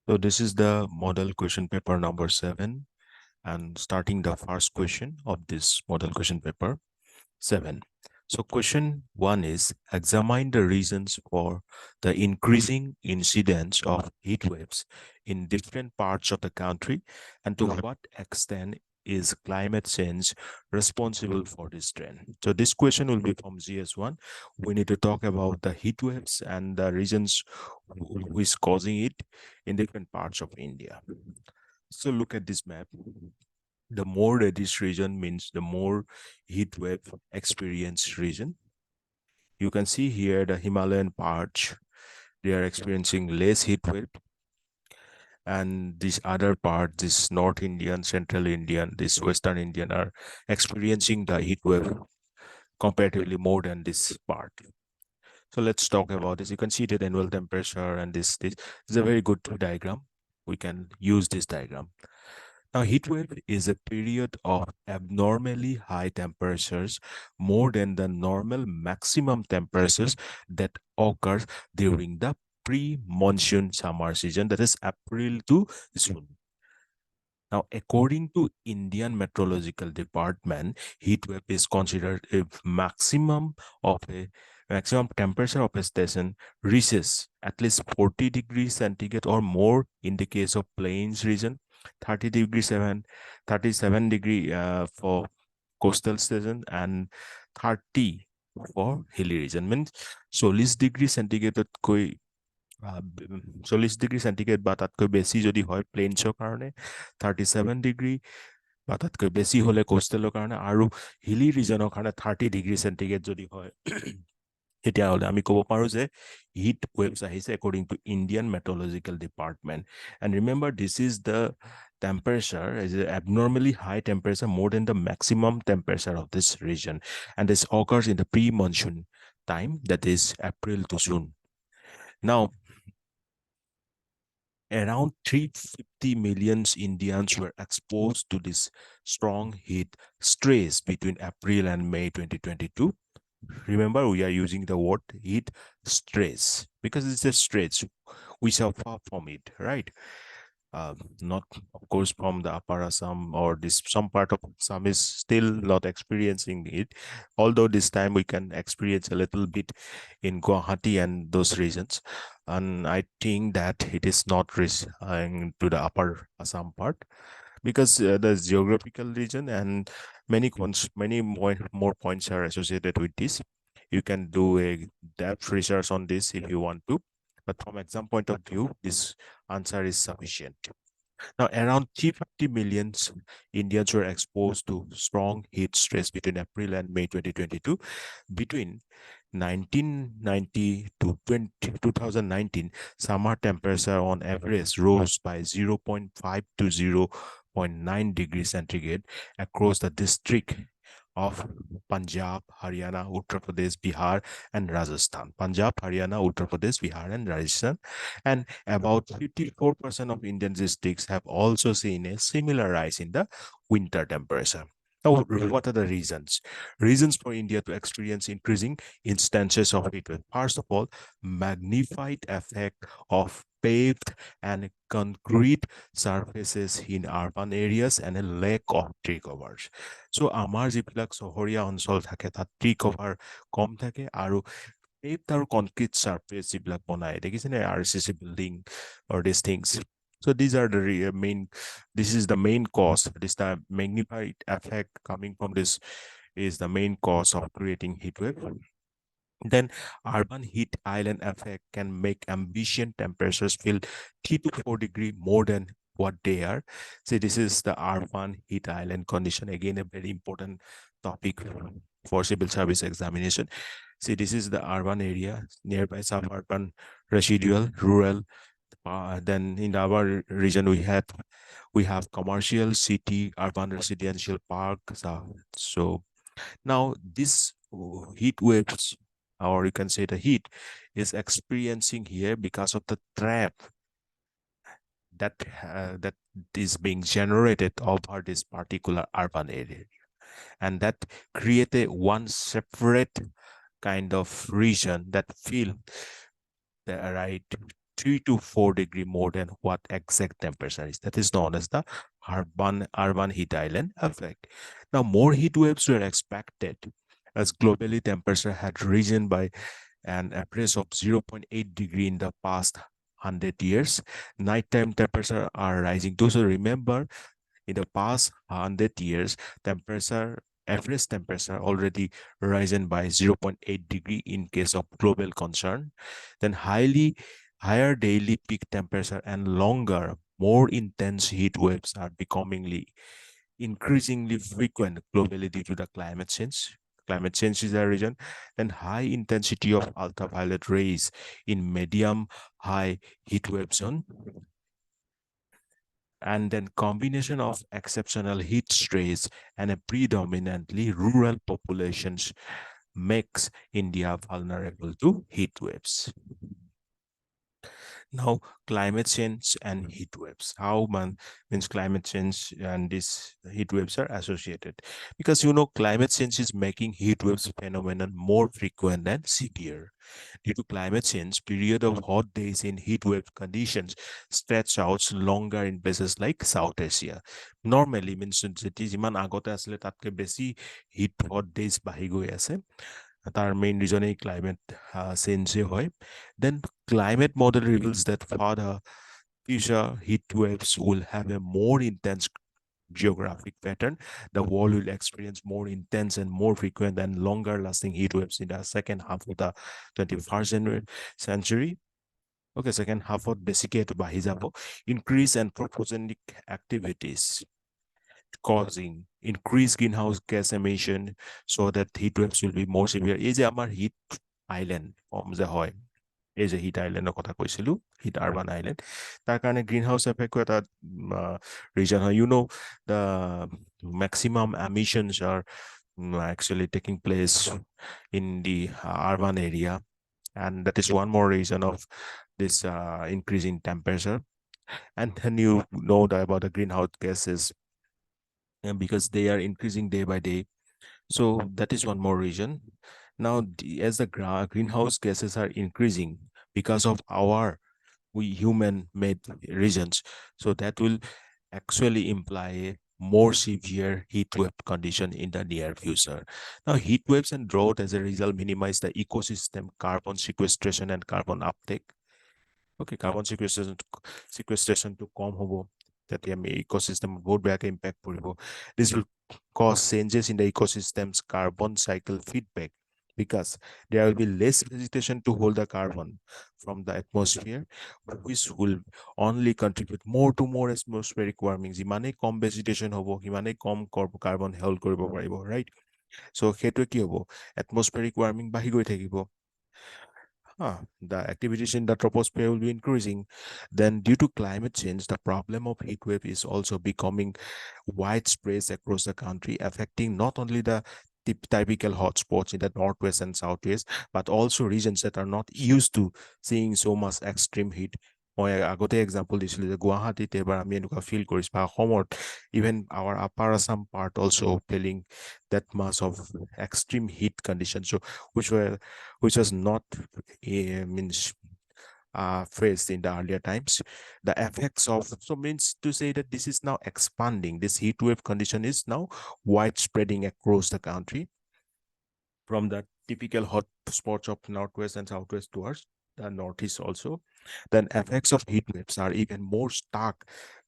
So this is the model question paper number 7, and starting the first question of this model question paper 7. So question 1 is, examine the reasons for the increasing incidence of heat waves in different parts of the country, and to what extent is climate change responsible for this trend. So this question will be from GS1. We need to talk about the heat waves and the reasons who is causing it in different parts of India. So look at this map. The more reddish region means the more heat wave experienced region. You can see here the Himalayan parts, they are experiencing less heat wave. And this other part, this North Indian, Central Indian, this Western Indian are experiencing the heat wave comparatively more than this part. So let's talk about this. You can see the annual temperature, and this is a very good diagram. We can use this diagram. Now, heat wave is a period of abnormally high temperatures, more than the normal maximum temperatures that occurs during the pre-monsoon summer season, that is April to June. Now, according to Indian Meteorological Department, heat wave is considered a maximum temperature of a station reaches at least 40 degrees centigrade or more in the case of plains region, 37 degree for coastal station, and 30 for hilly region. Means 40 degree centigrade 40 degree centigrade বা তাতকৈ বেছি যদি হয় প্লেইনছৰ কাৰণে, 37 degree বা তাতকৈ বেছি হ'লে কোষ্টেলৰ কাৰণে, আৰু হিলি ৰিজনৰ কাৰণে 30 ডিগ্ৰী চেণ্টিগ্ৰেড যদি হয়, তেতিয়াহ'লে আমি ক'ব পাৰোঁ যে হিট ৱেভছ আহিছে according to Indian Meteorological Department. And remember, this is the temperature is abnormally high temperature, more than the maximum temperature of this region, and this occurs in the pre-monsoon time, that is April to June. Now, around 350 million Indians were exposed to this strong heat stress between April and May 2022. Remember, we are using the word heat stress because it's a stress. We suffer from it, right? Not, of course, from the Upper Assam or this some part of Assam is still not experiencing it. Although this time we can experience a little bit in Guwahati and those regions. And I think that it is not reaching to the Upper Assam part because the geographical region and many more points are associated with this. You can do a depth research on this if you want to. But from exam point of view, this answer is sufficient. Now, around 350 million Indians were exposed to strong heat stress between April and May 2022. Between 1990 to 2019, summer temperature on average rose by 0.5 to 0.9 degrees centigrade across the district of Punjab, Haryana, Uttar Pradesh, Bihar, and Rajasthan. Punjab, Haryana, Uttar Pradesh, Bihar, and Rajasthan. And about 54% of Indian districts have also seen a similar rise in the winter temperature. Now, what are the reasons? Reasons for India to experience increasing instances of heat wave. First of all, magnified effect of paved and concrete surfaces in urban areas and a lack of tree covers. So আমাৰ যিবিলাক চহৰীয়া অঞ্চল থাকে তাত tree cover কম থাকে, আৰু paved আৰু concrete surface যিবিলাক বনায়, দেখিছেনে RCC building or these things. So these are the this is the main cause. This the magnified effect coming from this is the main cause of creating heat wave. Then urban heat island effect can make ambient temperatures feel 3 to 4 degrees more than what they are. So this is the urban heat island condition. Again, a very important topic for civil service examination. See, this is the urban area, nearby suburban, residual, rural. Then in our region, we have commercial, city, urban residential park. So now this heat waves, or you can say the heat, is experiencing here because of the trap that is being generated over this particular urban area, and that create a one separate kind of region that feel the right 3 to 4 degree more than what exact temperature is. That is known as the urban heat island effect. Now, more heat waves were expected as globally temperature had risen by an average of 0.8 degree in the past 100 years. Nighttime temperature are rising too. So remember, in the past 100 years, average temperature already risen by 0.8 degree in case of global concern. Then higher daily peak temperature and longer, more intense heat waves are becoming increasingly frequent globally due to the climate change. Climate change is a reason. Then high intensity of ultraviolet rays in medium high heat wave zone, and then combination of exceptional heat stress and a predominantly rural populations makes India vulnerable to heat waves. Now, climate change and heat waves. How means climate change and these heat waves are associated? Because climate change is making heat waves phenomenon more frequent and severe. Due to climate change, period of hot days in heat wave conditions stretch out longer in places like South Asia. Normally means যেটি যিমান আগতে আছিলে তাতকে বেছি hit hot days বাঢ়ি গৈ আছে। তাৰ মেইন ৰিজন এই ক্লাইমেট চেঞ্জে হয়। Then climate model reveals that further future heat waves will have a more intense geographic pattern. The world will experience more intense and more frequent and longer lasting heat waves in the second half of the 21st century. Okay, second half of বেছিকে বাঢ়ি যাব। Increase anthropogenic activities causing increased greenhouse gas emission so that heat waves will be more severe. এই যে আমাৰ heat island যে হয়, এই যে হিট আইলেণ্ডৰ কথা কৈছিলো, হিট আৰবান আইলেণ্ড, তাৰ কাৰণে গ্ৰীণ হাউচ এফেক্টও এটা ৰিজন হয়। The maximum emissions are actually taking place in the urban area, and that is one more reason of this increase in temperature. And then about the greenhouse gases, and because they are increasing day by day, so that is one more reason. Now, as the greenhouse gases are increasing because of we human made reasons, so that will actually imply a more severe heat wave condition in the near future. Now, heat waves and drought as a result minimize the ecosystem carbon sequestration and carbon uptake. Okay, carbon sequestration to কম হ'ব, তেতিয়া আমি ecosystem বহুত বেয়াকে impact পৰিব. This will cause changes in the ecosystem's carbon cycle feedback, because there will be less vegetation to hold the carbon from the atmosphere, which will only contribute more to more atmospheric warming. যিমানেই কম vegetation হ'ব, সিমানেই কম carbon hold কৰিব পাৰিব, right? So সেইটোৱে কি হ'ব, atmospheric warming বাঢ়ি গৈ থাকিব। The activities in the troposphere will be increasing. Then, due to climate change, the problem of heat wave is also becoming widespread across the country, affecting not only the typical hotspots in the northwest and southwest, but also regions that are not used to seeing so much extreme heat. মই আগতে example দিছিলোঁ যে গুৱাহাটীত এবাৰ আমি এনেকুৱা feel কৰিছোঁ, বা অসমত even our upper Assam part also feeling that much of extreme heat conditions, so which was not means faced in the earlier times. The effects of, so means to say that this is now expanding. This heat wave condition is now widespreading across the country, from the typical hot spots of northwest and southwest towards the northeast also. Then effects of heat waves are even more stark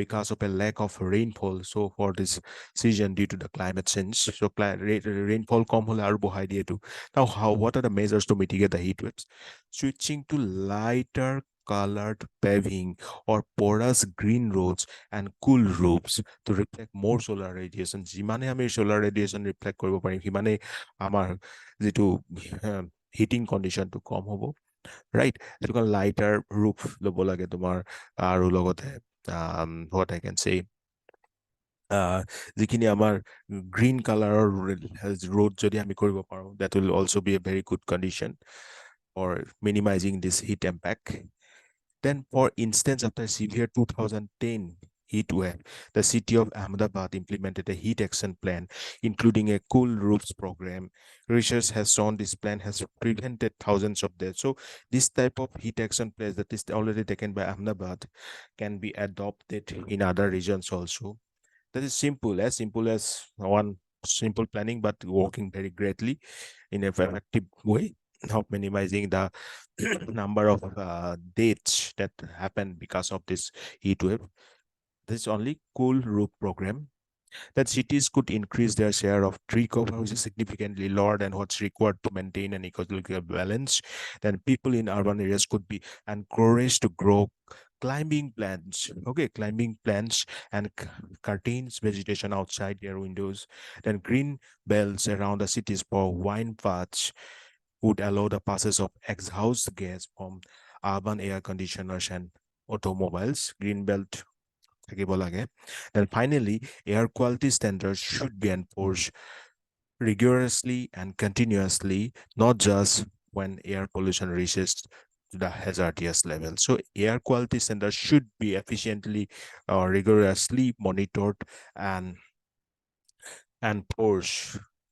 because of a lack of rainfall. So for this season, due to the climate change, so rainfall কম হলে আৰু বঢ়াই দিয়ে তো। Now, what are the measures to mitigate the heat waves? Switching to lighter colored paving or porous green roads and cool roofs to reflect more solar radiation. যিমানে আমি solar radiation reflect কৰিব পাৰিম, সিমানে আমাৰ যিটো হিটিং কণ্ডিশ্যনটো কম হ'ব, right? সেইটো কাৰণে লাইটাৰ ৰূপ ল'ব লাগে তোমাৰ, আৰু লগতে what I can say, যিখিনি আমাৰ গ্ৰীণ কালাৰৰ ৰোড যদি আমি কৰিব পাৰোঁ, that will also be a very good condition for minimizing this heat impact. Then, for instance, after severe 2010 heat wave, the city of Ahmedabad implemented a heat action plan, including a cool roofs program. Research has shown this plan has prevented thousands of deaths. So this type of heat action plans that is already taken by Ahmedabad can be adopted in other regions also. That is simple as one simple planning, but working very greatly in a effective way of minimizing the number of deaths that happen because of this heat wave. This is only cool roof program that cities could increase their share of tree cover, which is significantly lower than what's required to maintain an ecological balance. Then people in urban areas could be encouraged to grow climbing plants, climbing plants and curtains vegetation outside their windows. Then green belts around the cities for wine paths would allow the passage of exhaust gas from urban air conditioners and automobiles. Green belt থাকিব লাগে. Then finally, air quality standards should be enforced rigorously and continuously, not just when air pollution reaches to the hazardous level. So air quality standards should be efficiently or rigorously monitored and enforced,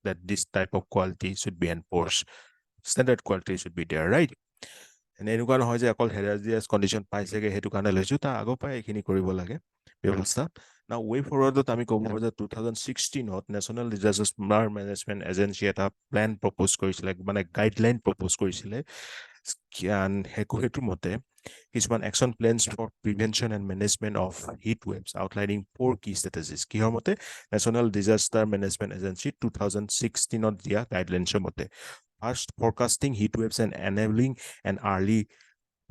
that this type of quality should be enforced. Standard quality should be there, right? এনেকুৱা নহয় যে অকল হেজাৰ্জিয়াছ condition পাইছেগে সেইটো কাৰণে লৈছো, তাৰ আগৰ পৰাই এইখিনি কৰিব লাগে ব্যৱস্থা। না ৱে ফৰৱাৰ্ডত আমি ক'ব পাৰোঁ যে 2016ত নেশ্যনেল ডিজাষ্টাৰ মেনেজমেণ্ট এজেঞ্চি এটা প্লেন প্ৰপ'জ কৰিছিলে, মানে গাইডলাইন প্ৰপ'জ কৰিছিলে। সেইটোৰ মতে কিছুমান action plans for prevention and management of heat waves outlining 4 key strategies. কিহৰ মতে? নেশ্যনেল ডিজাষ্টাৰ মেনেজমেণ্ট এজেঞ্চি 2016ত দিয়া গাইডলাইনছৰ মতে। First, forecasting heat waves and enabling an early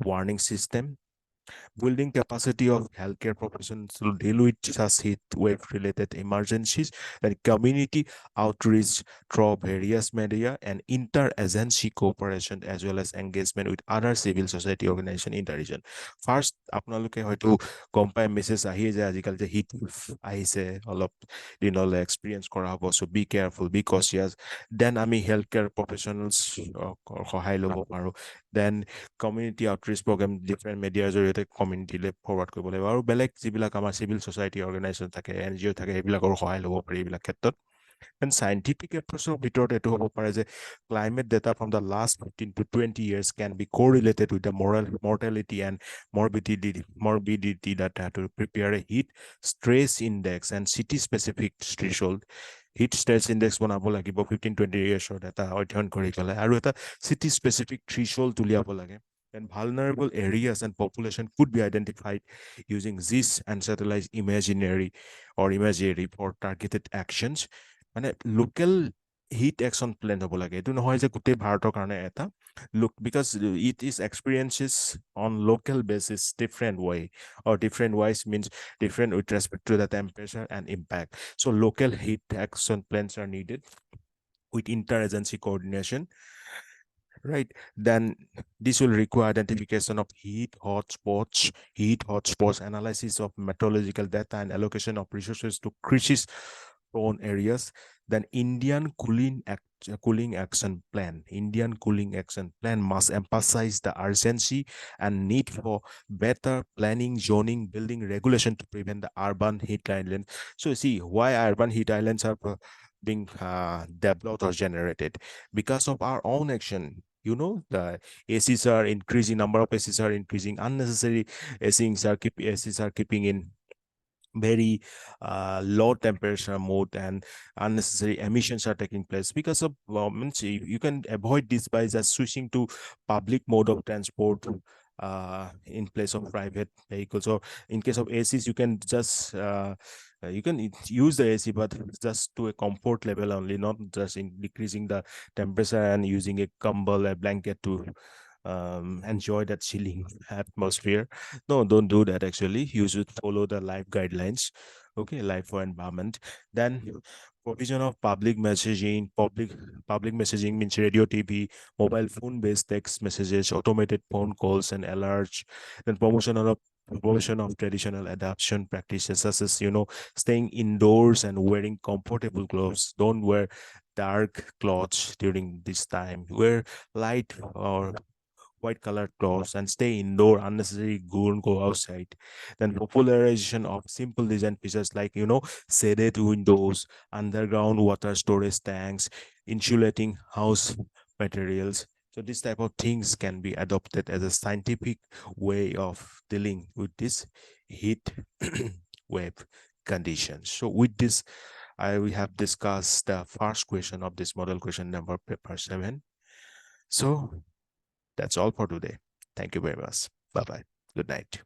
warning system, building capacity of healthcare professionals to deal with such heat wave related emergencies, and community outreach through various media and inter-agency cooperation as well as engagement with other civil society organization in the region. First, আপোনালোকে হয়তো গম পাই message আহিয়ে যায় আজিকালি যে hit wave আহিছে, অলপ দিনলৈ এক্সপিৰিয়েঞ্চ কৰা হ'ব, চ' বি কেয়াৰফুল, বি কচিয়াছ। দেন আমি হেল্থ কেয়াৰ প্ৰফেচনেলছ সহায় ল'ব পাৰোঁ। দেন কমিউনিটি আউটৰিচ প্ৰগ্ৰেম ডিফাৰেণ্ট মিডিয়াৰ জৰিয়তে কমিউনিটিলৈ ফৰৱাৰ্ড কৰিব লাগিব, আৰু বেলেগ যিবিলাক আমাৰ চিভিল ছ'চাইটি অৰ্গেনাইজেশ্যন থাকে, NGO থাকে, সেইবিলাকৰ সহায় ল'ব পাৰি এইবিলাক ক্ষেত্ৰত। এণ্ড চাইণ্টিফিক এপ্ৰ'চৰ ভিতৰত এইটো হ'ব পাৰে যে climate data from the last 15 to 20 years can be correlated with the mortality and morbidity data to prepare a heat stress index and city specific threshold. Heat stress index বনাব লাগিব 15-20 yearsৰ এটা অধ্যয়ন কৰি পেলাই, আৰু এটা চিটি স্পেচিফিক থ্ৰেছহোল্ড উলিয়াব লাগে। And vulnerable areas and population could be identified using this and satellite imagery for targeted actions. মানে লোকেল হিট একশ্যন প্লেন হ'ব লাগে, এইটো নহয় যে গোটেই ভাৰতৰ কাৰণে এটা look, because it is experiences on local basis different way, or different ways means different with respect to the temperature and impact. So local heat action plans are needed with interagency coordination, right? Then this will require identification of heat hotspots, analysis of meteorological data, and allocation of resources to crisis prone areas. Then Indian cooling action plan must emphasize the urgency and need for better planning, zoning, building regulation to prevent the urban heat islands. So see why urban heat islands are being developed or generated because of our own action. You know, the ACs are increasing, number of ACs are increasing, unnecessary ACs are keeping in very low temperature mode, and unnecessary emissions are taking place because of means you can avoid this by just switching to public mode of transport in place of private vehicles. Or in case of ACs, you can just you can use the AC, but just to a comfort level only, not just in decreasing the temperature and using a a blanket to enjoy that chilling atmosphere. No, don't do that. Actually, you should follow the life guidelines. Okay, life for environment. Then provision of public messaging. Public messaging means radio, TV, mobile phone based text messages, automated phone calls and alerts. Then promotion of traditional adoption practices, such as, you know, staying indoors and wearing comfortable clothes. Don't wear dark clothes during this time. Wear light or white colored clothes and stay indoor, unnecessary go outside. Then popularization of simple design features like, shaded windows, underground water storage tanks, insulating house materials. So this type of things can be adopted as a scientific way of dealing with this heat wave conditions. So with this, we have discussed the first question of this model question number paper 7. So that's all for today. Thank you very much. Bye bye. Good night.